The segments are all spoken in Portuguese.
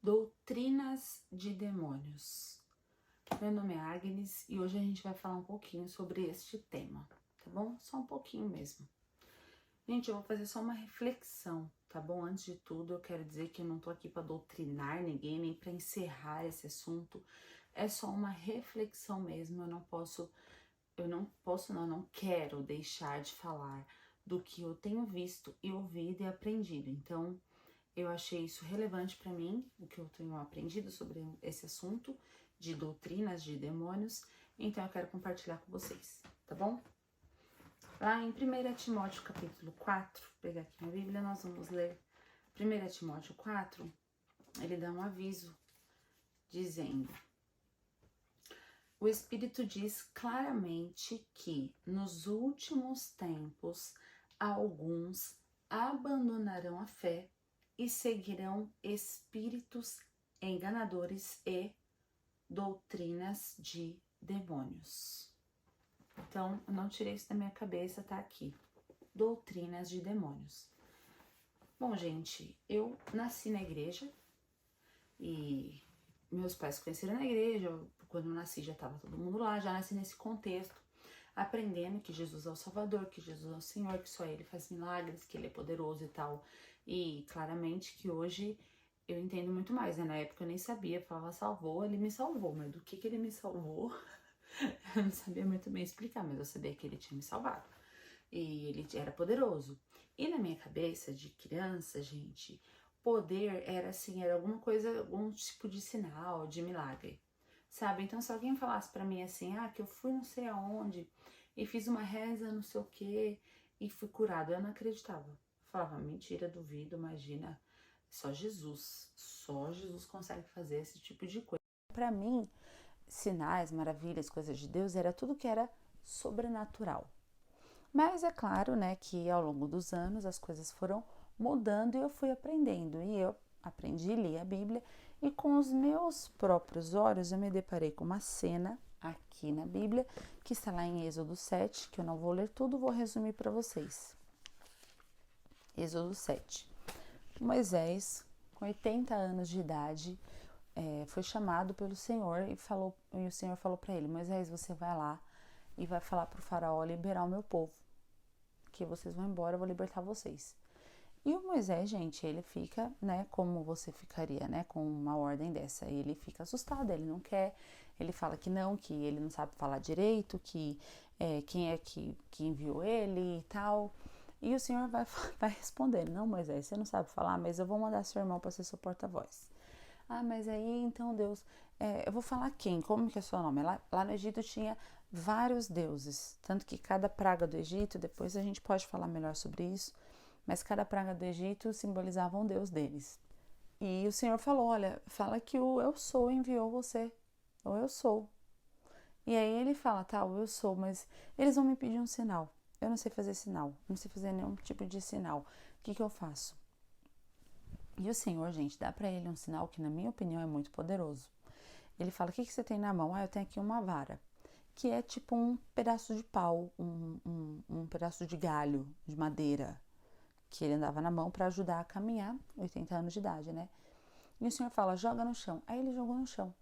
Doutrinas de demônios. Meu nome é Agnes e hoje a gente vai falar um pouquinho sobre este tema, tá bom? Só um pouquinho mesmo. Gente, eu vou fazer só uma reflexão, tá bom? Antes de tudo, eu quero dizer que eu não tô aqui para doutrinar ninguém, nem para encerrar esse assunto. É só uma reflexão mesmo. Eu não quero deixar de falar do que eu tenho visto e ouvido e aprendido. Então, eu achei isso relevante para mim, o que eu tenho aprendido sobre esse assunto de doutrinas de demônios, então eu quero compartilhar com vocês, tá bom? Lá em 1 Timóteo capítulo 4, vou pegar aqui minha Bíblia, nós vamos ler 1 Timóteo 4, ele dá um aviso dizendo: o Espírito diz claramente que nos últimos tempos alguns abandonarão a fé e seguirão espíritos enganadores e doutrinas de demônios. Então, eu não tirei isso da minha cabeça, tá aqui. Doutrinas de demônios. Bom, gente, eu nasci na igreja e meus pais se conheceram na igreja. Quando eu nasci já estava todo mundo lá, já nasci nesse contexto, aprendendo que Jesus é o Salvador, que Jesus é o Senhor, que só Ele faz milagres, que Ele é poderoso e tal. E claramente que hoje eu entendo muito mais, né? Na época eu nem sabia, falava salvou, Ele me salvou, mas do que Ele me salvou, eu não sabia muito bem explicar, mas eu sabia que Ele tinha me salvado. E Ele era poderoso. E na minha cabeça de criança, gente, poder era assim, era alguma coisa, algum tipo de sinal, de milagre, sabe? Então se alguém falasse pra mim assim, que eu fui não sei aonde e fiz uma reza não sei o que e fui curado, eu não acreditava. Eu falava, mentira, duvido, imagina, só Jesus consegue fazer esse tipo de coisa. Pra mim, sinais, maravilhas, coisas de Deus, era tudo que era sobrenatural. Mas é claro, né, que ao longo dos anos as coisas foram mudando e eu fui aprendendo. E eu aprendi a ler a Bíblia e com os meus próprios olhos eu me deparei com uma cena aqui na Bíblia, que está lá em Êxodo 7, que eu não vou ler tudo, vou resumir para vocês. Êxodo 7. Moisés, com 80 anos de idade, foi chamado pelo Senhor e o Senhor falou para ele: Moisés, você vai lá e vai falar para o faraó liberar o meu povo, que vocês vão embora, eu vou libertar vocês. E o Moisés, gente, ele fica, né, como você ficaria, né, com uma ordem dessa. Ele fica assustado, ele não quer, ele fala que não, que ele não sabe falar direito, que quem é que enviou ele e tal. E o Senhor vai responder: não, Moisés, você não sabe falar, mas eu vou mandar seu irmão para ser seu porta-voz. Mas aí, então, Deus, eu vou falar quem? Como que é o seu nome? Lá no Egito tinha vários deuses, tanto que cada praga do Egito, depois a gente pode falar melhor sobre isso, mas cada praga do Egito simbolizava um deus deles. E o Senhor falou: olha, fala que o eu sou enviou você, ou eu sou. E aí ele fala: tá, o eu sou, mas eles vão me pedir um sinal. Eu não sei fazer sinal, não sei fazer nenhum tipo de sinal. O que eu faço? E o Senhor, gente, dá para ele um sinal que, na minha opinião, é muito poderoso. Ele fala: o que você tem na mão? Eu tenho aqui uma vara, que é tipo um pedaço de pau, um pedaço de galho, de madeira, que ele andava na mão para ajudar a caminhar, 80 anos de idade, né? E o Senhor fala: joga no chão. Aí ele jogou no chão.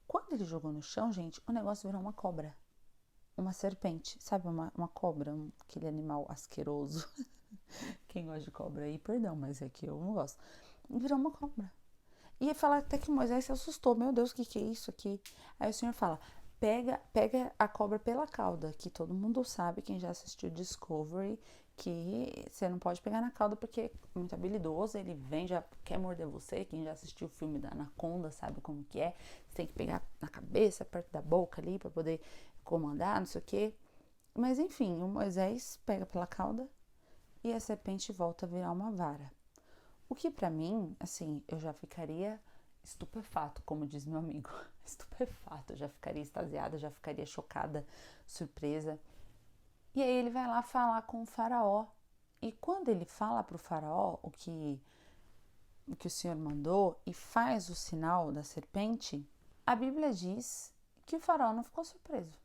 Quando ele jogou no chão, gente, o negócio virou uma cobra, uma serpente, sabe? Uma cobra, aquele animal asqueroso. Quem gosta de cobra aí, perdão, mas é que eu não gosto. Virou uma cobra. E fala até que Moisés se assustou. Meu Deus, o que é isso aqui? Aí o Senhor fala: pega a cobra pela cauda, que todo mundo sabe, quem já assistiu Discovery, que você não pode pegar na cauda porque é muito habilidoso, ele vem, já quer morder você. Quem já assistiu o filme da Anaconda sabe como que é. Você tem que pegar na cabeça, perto da boca ali, para poder comandar, não sei o quê. Mas enfim, o Moisés pega pela cauda e a serpente volta a virar uma vara. O que pra mim, assim, eu já ficaria estupefato, como diz meu amigo. Estupefato, eu já ficaria extasiada, já ficaria chocada, surpresa. E aí ele vai lá falar com o faraó. E quando ele fala pro faraó o que o Senhor mandou e faz o sinal da serpente, a Bíblia diz que o faraó não ficou surpreso.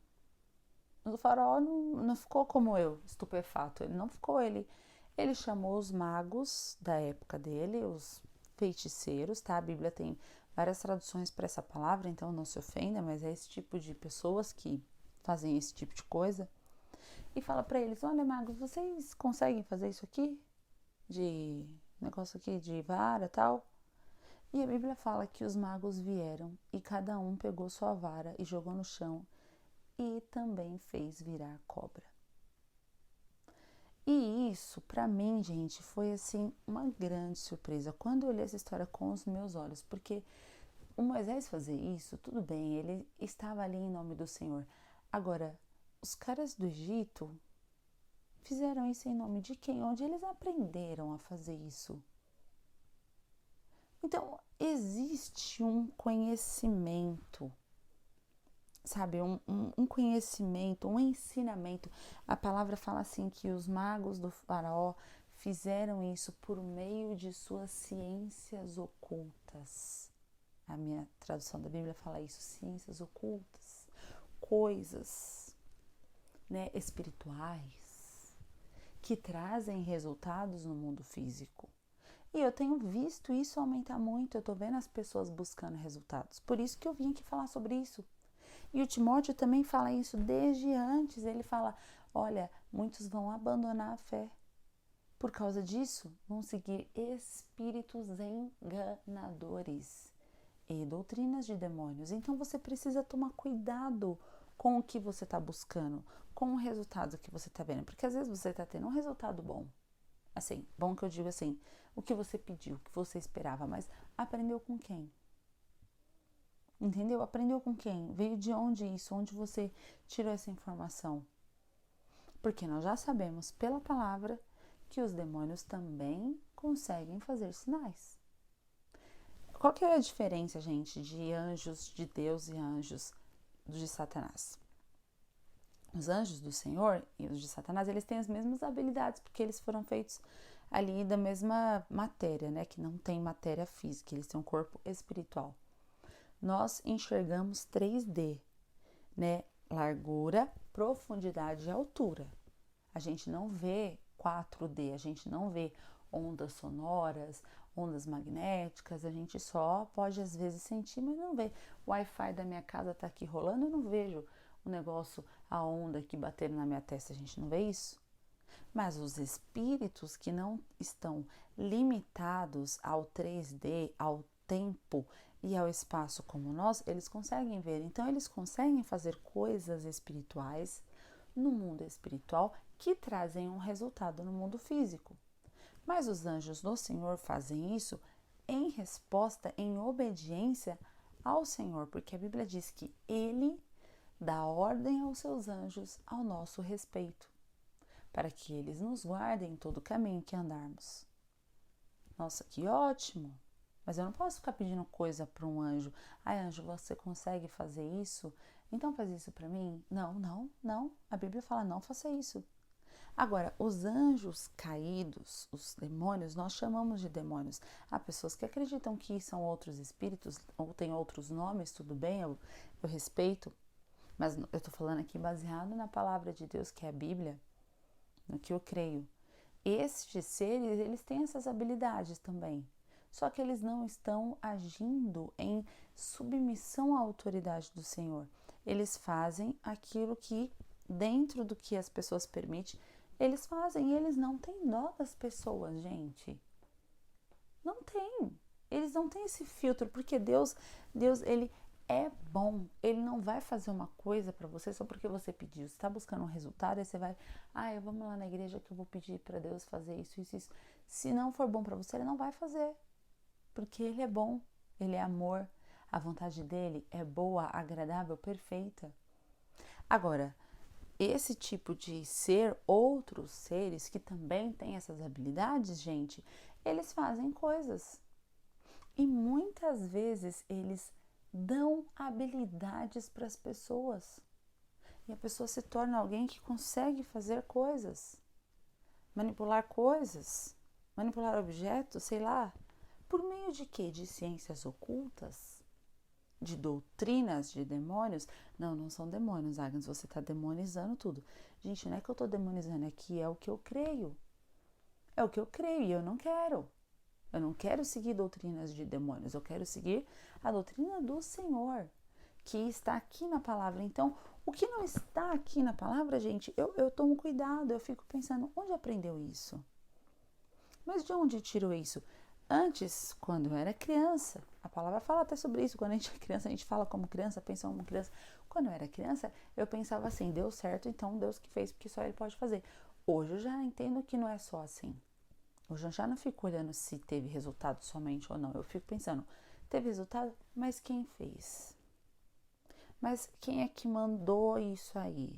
O faraó não ficou como eu, estupefato. Ele não ficou, ele chamou os magos da época dele, os feiticeiros, tá? A Bíblia tem várias traduções para essa palavra, então não se ofenda, mas é esse tipo de pessoas que fazem esse tipo de coisa. E fala para eles: olha, magos, vocês conseguem fazer isso aqui? De negócio aqui de vara e tal? E a Bíblia fala que os magos vieram e cada um pegou sua vara e jogou no chão e também fez virar cobra. E isso, para mim, gente, foi assim uma grande surpresa quando eu olhei essa história com os meus olhos, porque o Moisés fazer isso, tudo bem, ele estava ali em nome do Senhor. Agora, os caras do Egito fizeram isso em nome de quem? Onde eles aprenderam a fazer isso? Então, existe um conhecimento, sabe? Um conhecimento, um ensinamento. A palavra fala assim que os magos do faraó fizeram isso por meio de suas ciências ocultas. A minha tradução da Bíblia fala isso, ciências ocultas, coisas, né, espirituais, que trazem resultados no mundo físico. E eu tenho visto isso aumentar muito, eu tô vendo as pessoas buscando resultados. Por isso que eu vim aqui falar sobre isso. E o Timóteo também fala isso desde antes. Ele fala: olha, muitos vão abandonar a fé. Por causa disso, vão seguir espíritos enganadores e doutrinas de demônios. Então você precisa tomar cuidado com o que você está buscando, com o resultado que você está vendo. Porque às vezes você está tendo um resultado bom. Assim, bom que eu digo assim, o que você pediu, o que você esperava, mas aprendeu com quem? Entendeu? Aprendeu com quem? Veio de onde isso? Onde você tirou essa informação? Porque nós já sabemos pela palavra que os demônios também conseguem fazer sinais. Qual que é a diferença, gente, de anjos de Deus e anjos de Satanás? Os anjos do Senhor e os de Satanás, eles têm as mesmas habilidades, porque eles foram feitos ali da mesma matéria, né? Que não tem matéria física, eles têm um corpo espiritual. Nós enxergamos 3D, né? Largura, profundidade e altura. A gente não vê 4D, a gente não vê ondas sonoras, ondas magnéticas, a gente só pode às vezes sentir, mas não vê. O Wi-Fi da minha casa tá aqui rolando, eu não vejo o negócio, a onda aqui batendo na minha testa, a gente não vê isso. Mas os espíritos que não estão limitados ao 3D, ao tempo e ao espaço como nós, eles conseguem ver. Então, eles conseguem fazer coisas espirituais no mundo espiritual que trazem um resultado no mundo físico. Mas os anjos do Senhor fazem isso em resposta, em obediência ao Senhor, porque a Bíblia diz que Ele dá ordem aos seus anjos ao nosso respeito, para que eles nos guardem em todo o caminho que andarmos. Nossa, que ótimo! Mas eu não posso ficar pedindo coisa para um anjo. Ai, anjo, você consegue fazer isso? Então faz isso para mim? Não. A Bíblia fala, não faça isso. Agora, os anjos caídos, os demônios, nós chamamos de demônios. Há pessoas que acreditam que são outros espíritos ou têm outros nomes, tudo bem, eu respeito. Mas eu estou falando aqui baseado na palavra de Deus, que é a Bíblia, no que eu creio. Estes seres, eles têm essas habilidades também. Só que eles não estão agindo em submissão à autoridade do Senhor. Eles fazem aquilo que, dentro do que as pessoas permitem, eles fazem. E eles não têm dó das pessoas, gente. Não tem. Eles não têm esse filtro, porque Deus, ele é bom. Ele não vai fazer uma coisa para você só porque você pediu. Você está buscando um resultado, aí você vai, vamos lá na igreja que eu vou pedir para Deus fazer isso. Se não for bom para você, ele não vai fazer. Porque ele é bom, ele é amor, a vontade dele é boa, agradável, perfeita. Agora, esse tipo de ser, outros seres que também têm essas habilidades, gente, eles fazem coisas. E muitas vezes eles dão habilidades para as pessoas. E a pessoa se torna alguém que consegue fazer coisas, manipular objetos, sei lá. Por meio de quê? De ciências ocultas? De doutrinas de demônios? Não são demônios, Agnes, você está demonizando tudo. Gente, não é que eu estou demonizando, é que é o que eu creio. É o que eu creio e eu não quero. Eu não quero seguir doutrinas de demônios, eu quero seguir a doutrina do Senhor, que está aqui na palavra. Então, o que não está aqui na palavra, gente, eu tomo cuidado, eu fico pensando, onde aprendeu isso? Mas de onde tirou isso? Antes, quando eu era criança, a palavra fala até sobre isso, quando a gente é criança, a gente fala como criança, pensa como criança. Quando eu era criança, eu pensava assim, deu certo, então Deus que fez, porque só Ele pode fazer. Hoje eu já entendo que não é só assim. Hoje eu já não fico olhando se teve resultado somente ou não. Eu fico pensando, teve resultado, mas quem fez? Mas quem é que mandou isso aí?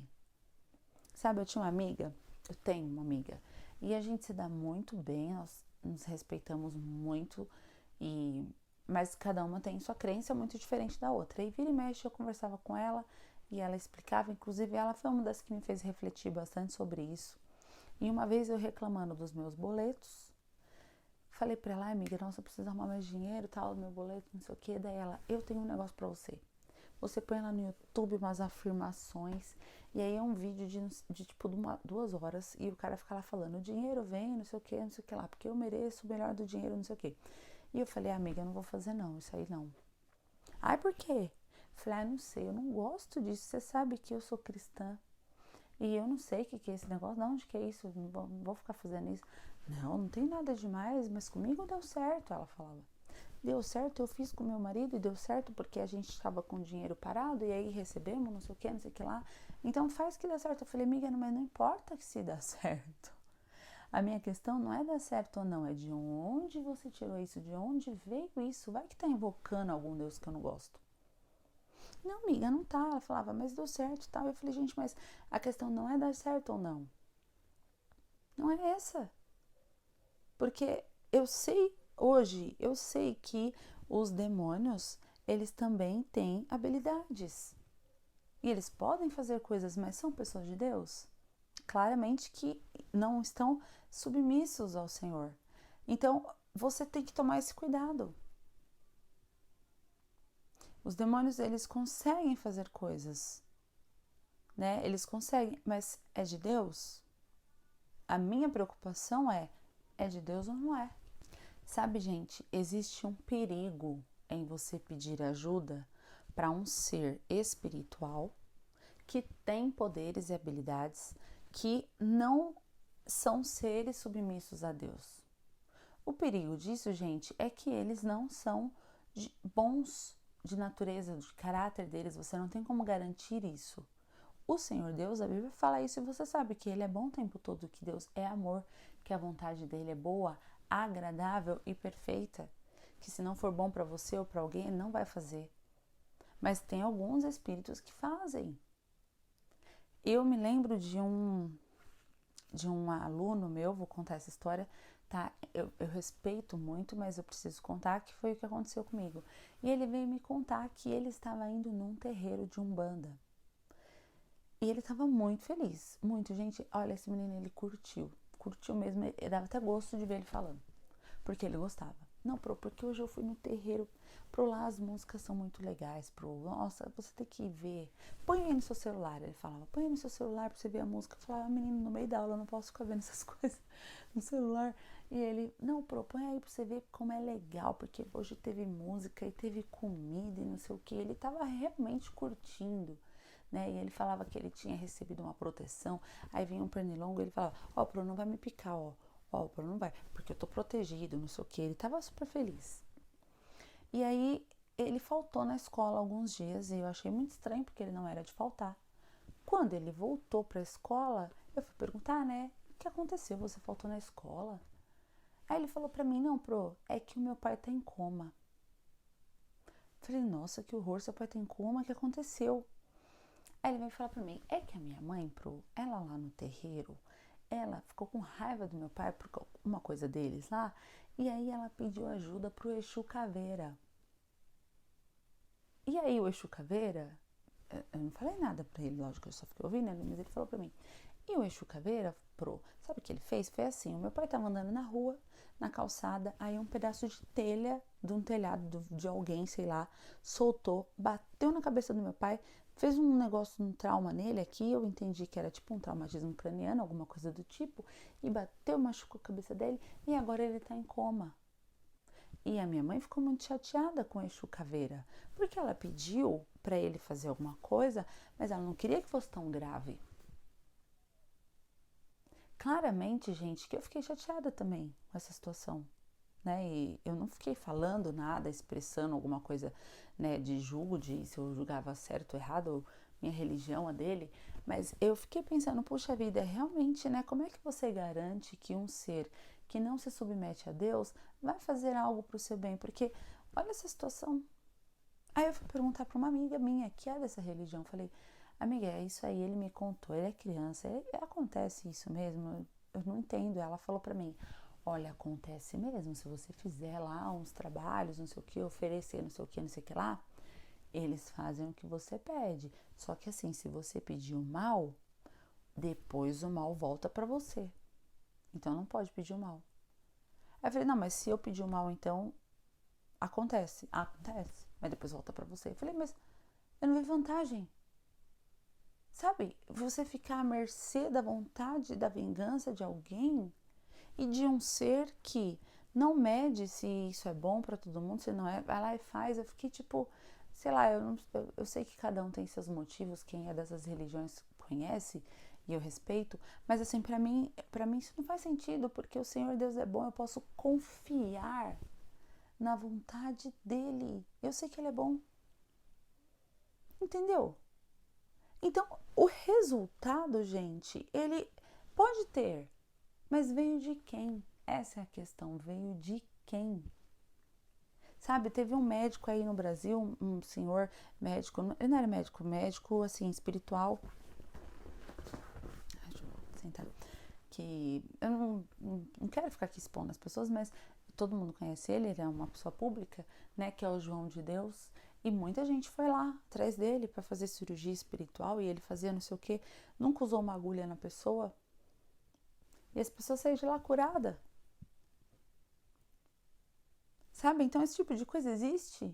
Sabe, eu tinha uma amiga, eu tenho uma amiga, e a gente se dá muito bem, nós nos respeitamos muito, mas cada uma tem sua crença muito diferente da outra. E vira e mexe eu conversava com ela e ela explicava, inclusive ela foi uma das que me fez refletir bastante sobre isso. E uma vez eu reclamando dos meus boletos, falei pra ela, amiga, nossa, eu preciso arrumar mais dinheiro, tal, meu boleto, não sei o que. Daí ela, eu tenho um negócio pra você. Você põe lá no YouTube umas afirmações, e aí é um vídeo de tipo 2 horas, e o cara fica lá falando, o dinheiro vem, não sei o que lá, porque eu mereço o melhor do dinheiro, não sei o que. E eu falei, amiga, eu não vou fazer não, isso aí não. Ai, por quê? Falei, não sei, eu não gosto disso, você sabe que eu sou cristã. E eu não sei o que é esse negócio, de onde que é isso, não vou ficar fazendo isso. Não, não tem nada demais, mas comigo deu certo, ela falava. Deu certo, eu fiz com meu marido e deu certo porque a gente estava com o dinheiro parado e aí recebemos, não sei o que lá. Então faz que dá certo. Eu falei, amiga, mas não importa que se dá certo. A minha questão não é dar certo ou não, é de onde você tirou isso, de onde veio isso. Vai que tá invocando algum Deus que eu não gosto. Não, amiga, não tá. Ela falava, mas deu certo e tal. Eu falei, gente, mas a questão não é dar certo ou não. Não é essa. Porque eu sei que os demônios, eles também têm habilidades. E eles podem fazer coisas, mas são pessoas de Deus? Claramente que não estão submissos ao Senhor. Então, você tem que tomar esse cuidado. Os demônios, eles conseguem fazer coisas, né? Eles conseguem, mas é de Deus? A minha preocupação é de Deus ou não é? Sabe, gente, existe um perigo em você pedir ajuda para um ser espiritual que tem poderes e habilidades que não são seres submissos a Deus. O perigo disso, gente, é que eles não são bons de natureza, de caráter deles, você não tem como garantir isso. O Senhor Deus, a Bíblia fala isso e você sabe que Ele é bom o tempo todo, que Deus é amor, que a vontade dEle é boa, agradável e perfeita, que se não for bom para você ou para alguém, Ele não vai fazer. Mas tem alguns espíritos que fazem. Eu me lembro de um aluno meu, vou contar essa história, tá? Eu respeito muito, mas eu preciso contar que foi o que aconteceu comigo. E ele veio me contar que ele estava indo num terreiro de Umbanda. E ele estava muito feliz, muito, gente, olha, esse menino, ele curtiu mesmo, dava até gosto de ver ele falando, porque ele gostava. Não, porque hoje eu fui no terreiro, lá as músicas são muito legais, nossa, você tem que ver, põe aí no seu celular, ele falava, põe aí no seu celular pra você ver a música. Eu falava, menino, no meio da aula eu não posso ficar vendo essas coisas no celular. E ele, não, põe aí pra você ver como é legal, porque hoje teve música e teve comida e não sei o que, ele tava realmente curtindo. Né? E ele falava que ele tinha recebido uma proteção. Aí vinha um pernilongo e ele falava, Pro, não vai me picar, Pro, não vai, porque eu tô protegido, não sei o que. Ele tava super feliz. E aí ele faltou na escola alguns dias e eu achei muito estranho porque ele não era de faltar. Quando ele voltou pra escola, eu fui perguntar, né? O que aconteceu? Você faltou na escola? Aí ele falou pra mim, não, Pro, é que o meu pai tá em coma. Falei, nossa, que horror, seu pai tá em coma, o que aconteceu? Aí ele veio falar pra mim, é que a minha mãe, ela lá no terreiro, ela ficou com raiva do meu pai por uma coisa deles lá, e aí ela pediu ajuda pro Exu Caveira. E aí o Exu Caveira, eu não falei nada pra ele, lógico, eu só fiquei ouvindo, mas ele falou pra mim, e o Exu Caveira, sabe o que ele fez? Foi assim, o meu pai tava andando na rua, na calçada, aí um pedaço de telha, de um telhado de alguém, sei lá, soltou, bateu na cabeça do meu pai, fez um negócio, um trauma nele aqui, eu entendi que era tipo um traumatismo craniano, alguma coisa do tipo, e bateu, machucou a cabeça dele, e agora ele tá em coma. E a minha mãe ficou muito chateada com Exu Caveira, porque ela pediu para ele fazer alguma coisa, mas ela não queria que fosse tão grave. Claramente, gente, que eu fiquei chateada também com essa situação, né? E eu não fiquei falando nada, expressando alguma coisa, né, de julgo, de se eu julgava certo ou errado, ou minha religião, a dele, mas eu fiquei pensando, puxa vida, realmente, né, como é que você garante que um ser que não se submete a Deus vai fazer algo para o seu bem? Porque olha essa situação. Aí eu fui perguntar para uma amiga minha que é dessa religião, falei, amiga, é isso aí, ele me contou, ele é criança, acontece isso mesmo? Eu não entendo. Ela falou para mim, olha, acontece mesmo, se você fizer lá uns trabalhos, não sei o que, oferecer não sei o que, não sei o que lá, eles fazem o que você pede. Só que assim, se você pedir o mal, depois o mal volta para você. Então não pode pedir o mal. Aí eu falei, não, mas se eu pedir o mal, então acontece. Acontece, mas depois volta para você. Eu falei, mas eu não vejo vantagem. Sabe, você ficar à mercê da vontade, da vingança de alguém e de um ser que não mede se isso é bom para todo mundo, se não é, vai lá e faz. Eu fiquei tipo, sei lá, eu sei que cada um tem seus motivos, quem é dessas religiões conhece e eu respeito, mas assim, para mim isso não faz sentido, porque o Senhor Deus é bom, eu posso confiar na vontade dele. Eu sei que ele é bom. Entendeu? Então, o resultado, gente, ele pode ter, mas veio de quem? Essa é a questão, veio de quem? Sabe, teve um médico aí no Brasil, um senhor médico, ele não era médico, médico assim, espiritual. Deixa eu sentar. Que eu não quero ficar aqui expondo as pessoas, mas todo mundo conhece ele, ele é uma pessoa pública, né, que é o João de Deus. E muita gente foi lá atrás dele para fazer cirurgia espiritual e ele fazia não sei o que, nunca usou uma agulha na pessoa. E as pessoas saíram de lá curadas. Sabe? Então esse tipo de coisa existe.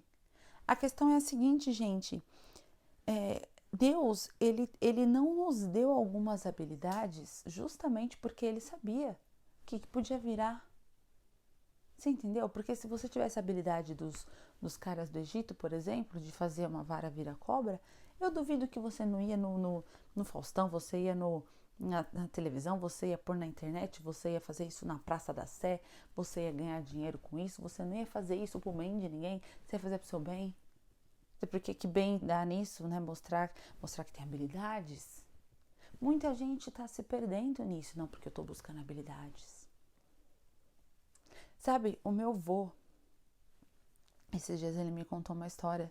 A questão é a seguinte, gente. Deus, ele não nos deu algumas habilidades justamente porque ele sabia o que podia virar. Você entendeu? Porque se você tivesse a habilidade dos caras do Egito, por exemplo, de fazer uma vara vira cobra, eu duvido que você não ia no Faustão, você ia na televisão, você ia pôr na internet, você ia fazer isso na Praça da Sé, você ia ganhar dinheiro com isso, você não ia fazer isso pro bem de ninguém, você ia fazer pro seu bem. Porque que bem dá nisso, né? Mostrar que tem habilidades. Muita gente está se perdendo nisso, não porque eu estou buscando habilidades. Sabe, o meu avô, esses dias ele me contou uma história.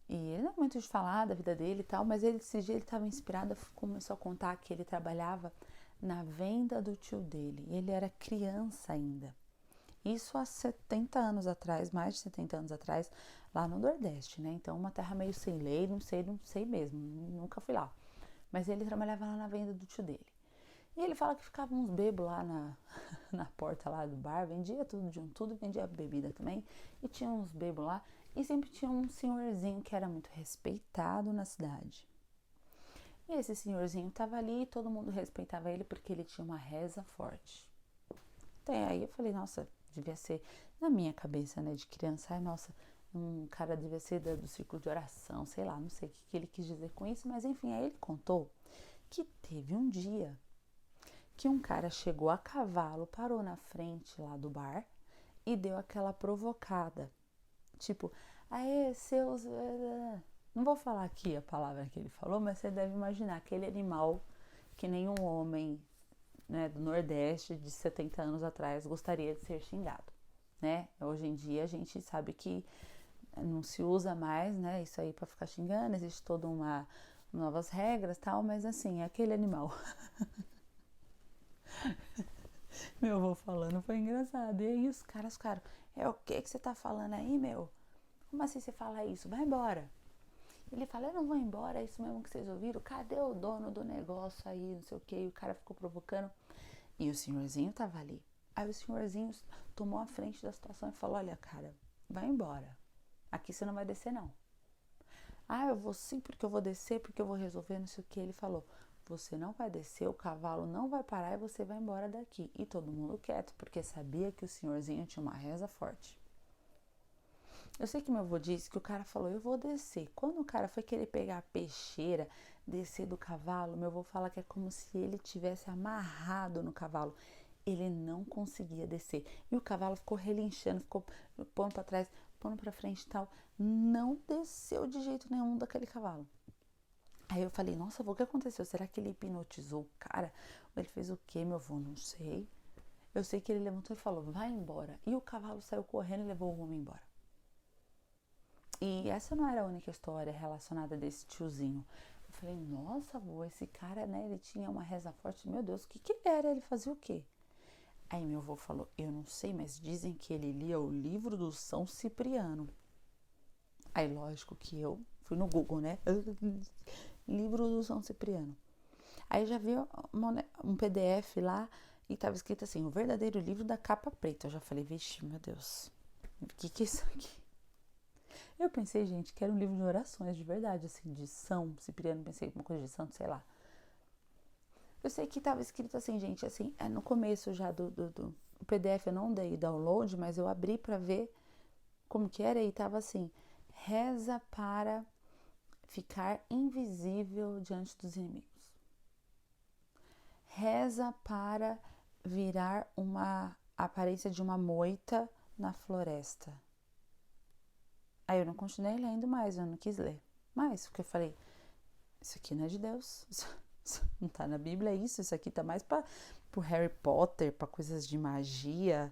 E ele não é muito de falar da vida dele e tal, mas esses dias ele estava inspirado, começou a contar que ele trabalhava na venda do tio dele. E ele era criança ainda. Isso há 70 anos atrás, mais de 70 anos atrás, lá no Nordeste, né? Então, uma terra meio sem lei, não sei mesmo, nunca fui lá. Mas ele trabalhava lá na venda do tio dele. E ele fala que ficava uns bebos lá na porta lá do bar, vendia tudo de um tudo, vendia bebida também. E tinha uns bebos lá, e sempre tinha um senhorzinho que era muito respeitado na cidade. E esse senhorzinho estava ali e todo mundo respeitava ele porque ele tinha uma reza forte. Até aí eu falei, nossa, devia ser, na minha cabeça, né, de criança, ai, nossa, um cara devia ser do círculo de oração, sei lá, não sei o que ele quis dizer com isso, mas enfim, aí ele contou que teve um dia que um cara chegou a cavalo, parou na frente lá do bar e deu aquela provocada, tipo, aê, seus... Não vou falar aqui a palavra que ele falou, mas você deve imaginar aquele animal que nenhum homem, né, do Nordeste de 70 anos atrás gostaria de ser xingado, né? Hoje em dia a gente sabe que não se usa mais, né, isso aí para ficar xingando, existe toda uma novas regras, tal, mas assim, aquele animal. Meu avô falando foi engraçado. E aí os caras ficaram, o que você tá falando aí, meu? Como assim você fala isso? Vai embora. Ele fala, eu não vou embora, é isso mesmo que vocês ouviram? Cadê o dono do negócio aí, não sei o que? E o cara ficou provocando. E o senhorzinho tava ali. Aí o senhorzinho tomou a frente da situação e falou, olha, cara, vai embora. Aqui você não vai descer, não. Ah, eu vou sim, porque eu vou descer, porque eu vou resolver, não sei o que. Ele falou, você não vai descer, o cavalo não vai parar e você vai embora daqui. E todo mundo quieto, porque sabia que o senhorzinho tinha uma reza forte. Eu sei que meu avô disse que o cara falou, eu vou descer. Quando o cara foi querer pegar a peixeira, descer do cavalo, meu avô fala que é como se ele tivesse amarrado no cavalo. Ele não conseguia descer. E o cavalo ficou relinchando, ficou pondo para trás, pondo para frente e tal. Não desceu de jeito nenhum daquele cavalo. Aí eu falei, nossa, avô, o que aconteceu? Será que ele hipnotizou o cara? Ou ele fez o quê, meu avô? Não sei. Eu sei que ele levantou e falou, vai embora. E o cavalo saiu correndo e levou o homem embora. E essa não era a única história relacionada desse tiozinho. Eu falei, nossa, avô, esse cara, né, ele tinha uma reza forte. Meu Deus, o que ele era? Ele fazia o quê? Aí meu avô falou, eu não sei, mas dizem que ele lia o livro do São Cipriano. Aí, lógico que eu fui no Google, né? Livro do São Cipriano. Aí já vi um PDF lá e tava escrito assim, o verdadeiro livro da capa preta. Eu já falei, vixe, meu Deus, o que é isso aqui? Eu pensei, gente, que era um livro de orações de verdade, assim, de São Cipriano, pensei uma coisa de santo, sei lá. Eu sei que tava escrito assim, gente, assim, no começo já do PDF eu não dei download, mas eu abri pra ver como que era e tava assim, reza para ficar invisível diante dos inimigos. Reza para virar uma aparência de uma moita na floresta. Aí eu não continuei lendo mais, eu não quis ler mais, porque eu falei, isso aqui não é de Deus, isso não tá na Bíblia, isso aqui tá mais para pro Harry Potter, para coisas de magia,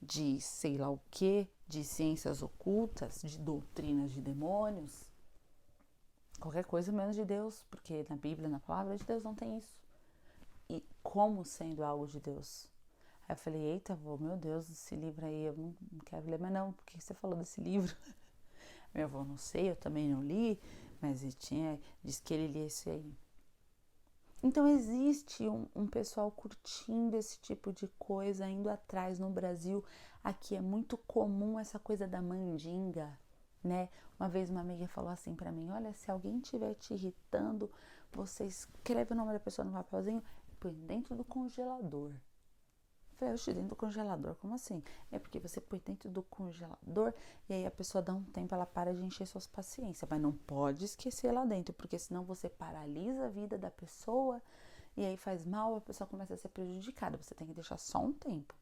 de sei lá o que, de ciências ocultas, de doutrinas de demônios, qualquer coisa menos de Deus, porque na Bíblia, na palavra de Deus não tem isso. E como sendo algo de Deus? Aí eu falei, eita, avô, meu Deus, esse livro aí eu não quero ler, mas não, porque você falou desse livro? Meu avô, não sei, eu também não li, mas ele disse que ele lia isso aí. Então existe um pessoal curtindo esse tipo de coisa, indo atrás no Brasil. Aqui é muito comum essa coisa da mandinga, né? Uma vez uma amiga falou assim pra mim, olha, se alguém estiver te irritando, você escreve o nome da pessoa no papelzinho e põe dentro do congelador. Eu falei, dentro do congelador, como assim? É porque você põe dentro do congelador e aí a pessoa dá um tempo, ela para de encher suas paciências. Mas não pode esquecer lá dentro, porque senão você paralisa a vida da pessoa e aí faz mal, a pessoa começa a ser prejudicada. Você tem que deixar só um tempo.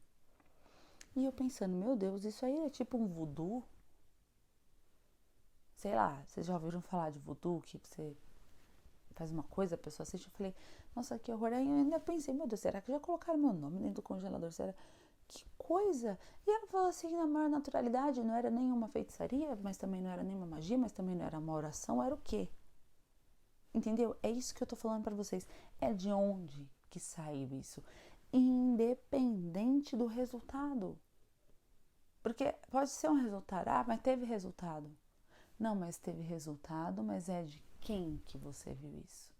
E eu pensando, meu Deus, isso aí é tipo um voodoo? Sei lá, vocês já ouviram falar de voodoo, que você faz uma coisa, a pessoa assiste? Eu falei, nossa, que horror. Aí eu ainda pensei, meu Deus, será que já colocaram meu nome dentro do congelador? Será? Que coisa! E ela falou assim, na maior naturalidade, não era nenhuma feitiçaria, mas também não era nenhuma magia, mas também não era uma oração, era o quê? Entendeu? É isso que eu tô falando para vocês. É de onde que saiu isso? Independente do resultado. Porque pode ser um resultado, mas teve resultado. Não, mas teve resultado, mas é de quem que você viu isso?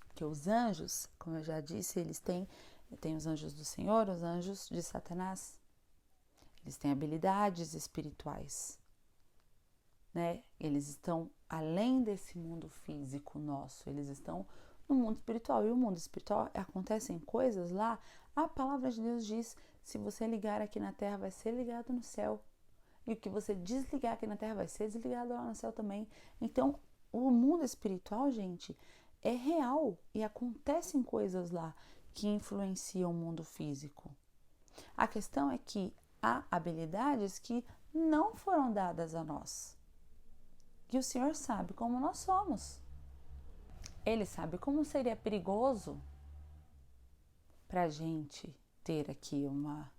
Porque os anjos, como eu já disse, eles têm os anjos do Senhor, os anjos de Satanás. Eles têm habilidades espirituais, né? Eles estão além desse mundo físico nosso, eles estão no mundo espiritual. E o mundo espiritual acontecem coisas lá. A palavra de Deus diz: se você ligar aqui na terra, vai ser ligado no céu. E o que você desligar aqui na terra vai ser desligado lá no céu também. Então, o mundo espiritual, gente, é real e acontecem coisas lá que influenciam o mundo físico. A questão é que há habilidades que não foram dadas a nós. E o Senhor sabe como nós somos. Ele sabe como seria perigoso para a gente ter aqui uma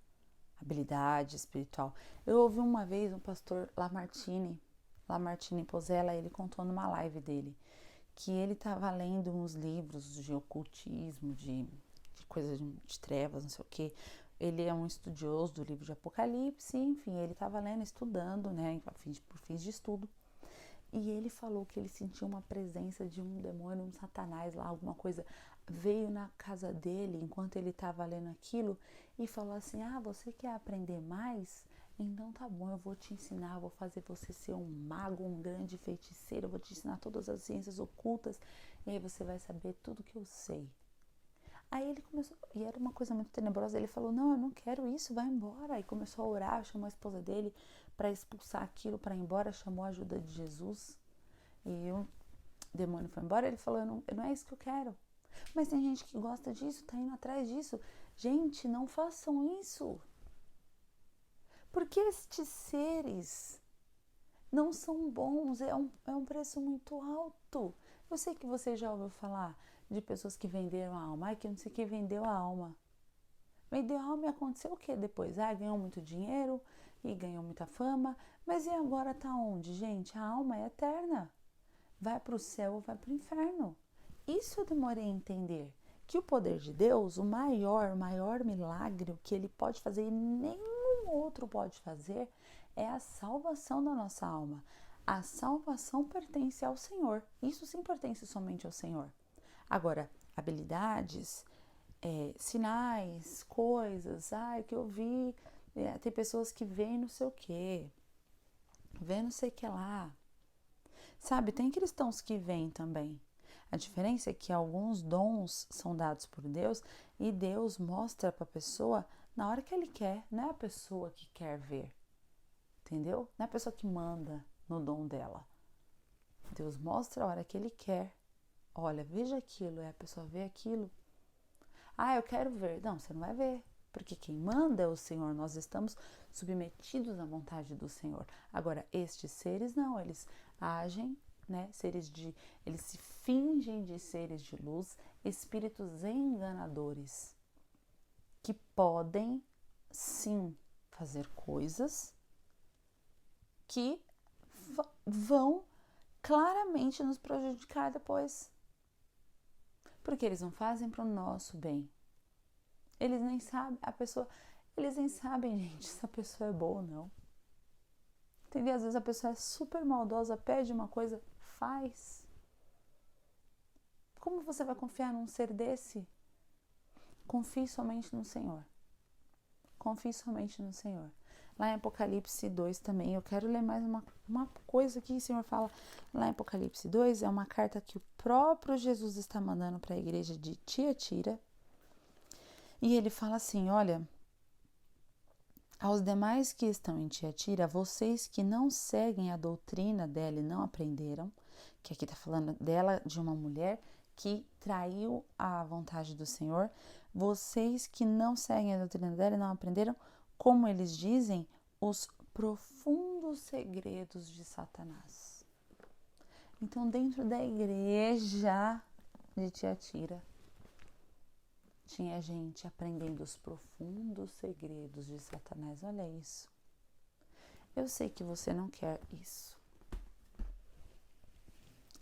habilidade espiritual. Eu ouvi uma vez um pastor Lamartine Pozella, ele contou numa live dele que ele estava lendo uns livros de ocultismo, de coisas de trevas, não sei o que. Ele é um estudioso do livro de Apocalipse, enfim, ele estava lendo, estudando, né, por fins de estudo. E ele falou que ele sentiu uma presença de um demônio, um satanás lá, alguma coisa, veio na casa dele enquanto ele estava lendo aquilo e falou assim, você quer aprender mais? Então tá bom, eu vou te ensinar, eu vou fazer você ser um mago, um grande feiticeiro, eu vou te ensinar todas as ciências ocultas e aí você vai saber tudo que eu sei. Aí ele começou, e era uma coisa muito tenebrosa, ele falou, não, eu não quero isso, vai embora. Aí começou a orar, chamou a esposa dele para expulsar aquilo, para ir embora, chamou a ajuda de Jesus e o demônio foi embora. Ele falou, não é isso que eu quero. Mas tem gente que gosta disso, tá indo atrás disso. Gente, não façam isso. Porque estes seres não são bons, é um preço muito alto. Eu sei que você já ouviu falar de pessoas que venderam a alma. Ai, que não sei quem vendeu a alma. Vendeu a alma e aconteceu o que depois? Ah, ganhou muito dinheiro e ganhou muita fama. Mas e agora tá onde, gente? A alma é eterna. Vai para o céu ou vai para o inferno. Isso eu demorei a entender. Que o poder de Deus, o maior milagre, o que ele pode fazer e nenhum outro pode fazer, é a salvação da nossa alma. A salvação pertence ao Senhor. Isso sim pertence somente ao Senhor. Agora, habilidades, sinais, coisas, que eu vi, tem pessoas que veem não sei o que, vê não sei o que lá. Sabe, tem cristãos que veem também. A diferença é que alguns dons são dados por Deus e Deus mostra para a pessoa na hora que Ele quer, não é a pessoa que quer ver, entendeu? Não é a pessoa que manda no dom dela. Deus mostra a hora que Ele quer. Olha, veja aquilo, a pessoa vê aquilo. Eu quero ver. Não, você não vai ver, porque quem manda é o Senhor, nós estamos submetidos à vontade do Senhor. Agora, estes seres não, eles agem, né, eles se fingem de seres de luz, espíritos enganadores, que podem, sim, fazer coisas que vão claramente nos prejudicar depois. Porque eles não fazem para o nosso bem. Eles nem sabem, eles nem sabem, gente, se a pessoa é boa ou não. Entendeu? Às vezes a pessoa é super maldosa, pede uma coisa, faz. Como você vai confiar num ser desse? Confie somente no Senhor. Confie somente no Senhor. Lá em Apocalipse 2 também, eu quero ler mais uma coisa que o Senhor fala. Lá em Apocalipse 2 é uma carta que o próprio Jesus está mandando para a igreja de Tiatira. E ele fala assim, olha, aos demais que estão em Tiatira, vocês que não seguem a doutrina dela e não aprenderam, que aqui está falando dela, de uma mulher que traiu a vontade do Senhor, vocês que não seguem a doutrina dela e não aprenderam, como eles dizem, os profundos segredos de Satanás. Então, dentro da igreja de Tiatira, tinha gente aprendendo os profundos segredos de Satanás. Olha isso. Eu sei que você não quer isso.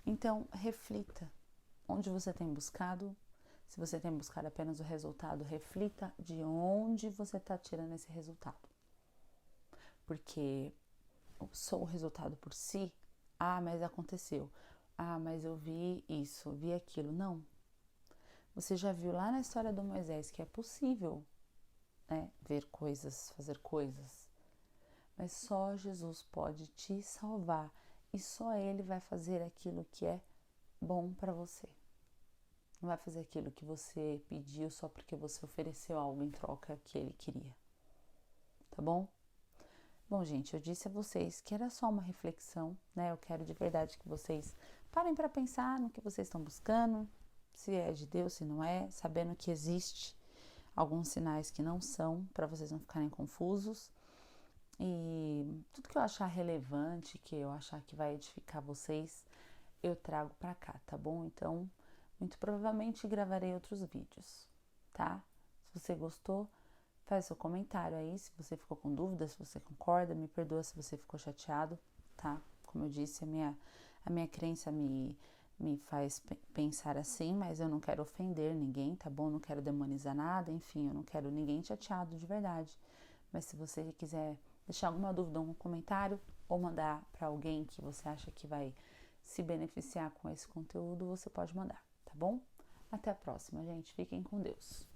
Então, reflita onde você tem buscado. Se você tem buscado apenas o resultado, reflita de onde você está tirando esse resultado. Porque só o resultado por si, mas aconteceu. Mas eu vi isso, vi aquilo. Não. Você já viu lá na história do Moisés que é possível, né, ver coisas, fazer coisas. Mas só Jesus pode te salvar e só Ele vai fazer aquilo que é bom para você. Não vai fazer aquilo que você pediu só porque você ofereceu algo em troca que Ele queria. Tá bom? Bom, gente, eu disse a vocês que era só uma reflexão, né? Eu quero de verdade que vocês parem para pensar no que vocês estão buscando, se é de Deus, se não é, sabendo que existe alguns sinais que não são, para vocês não ficarem confusos. E tudo que eu achar relevante, que eu achar que vai edificar vocês, eu trago para cá, tá bom? Então, muito provavelmente gravarei outros vídeos, tá? Se você gostou, faz seu comentário aí, se você ficou com dúvida, se você concorda, me perdoa se você ficou chateado, tá? Como eu disse, a minha crença me faz pensar assim, mas eu não quero ofender ninguém, tá bom? Não quero demonizar nada, enfim, eu não quero ninguém chateado de verdade. Mas se você quiser deixar alguma dúvida, algum comentário, ou mandar para alguém que você acha que vai se beneficiar com esse conteúdo, você pode mandar, tá bom? Até a próxima, gente. Fiquem com Deus.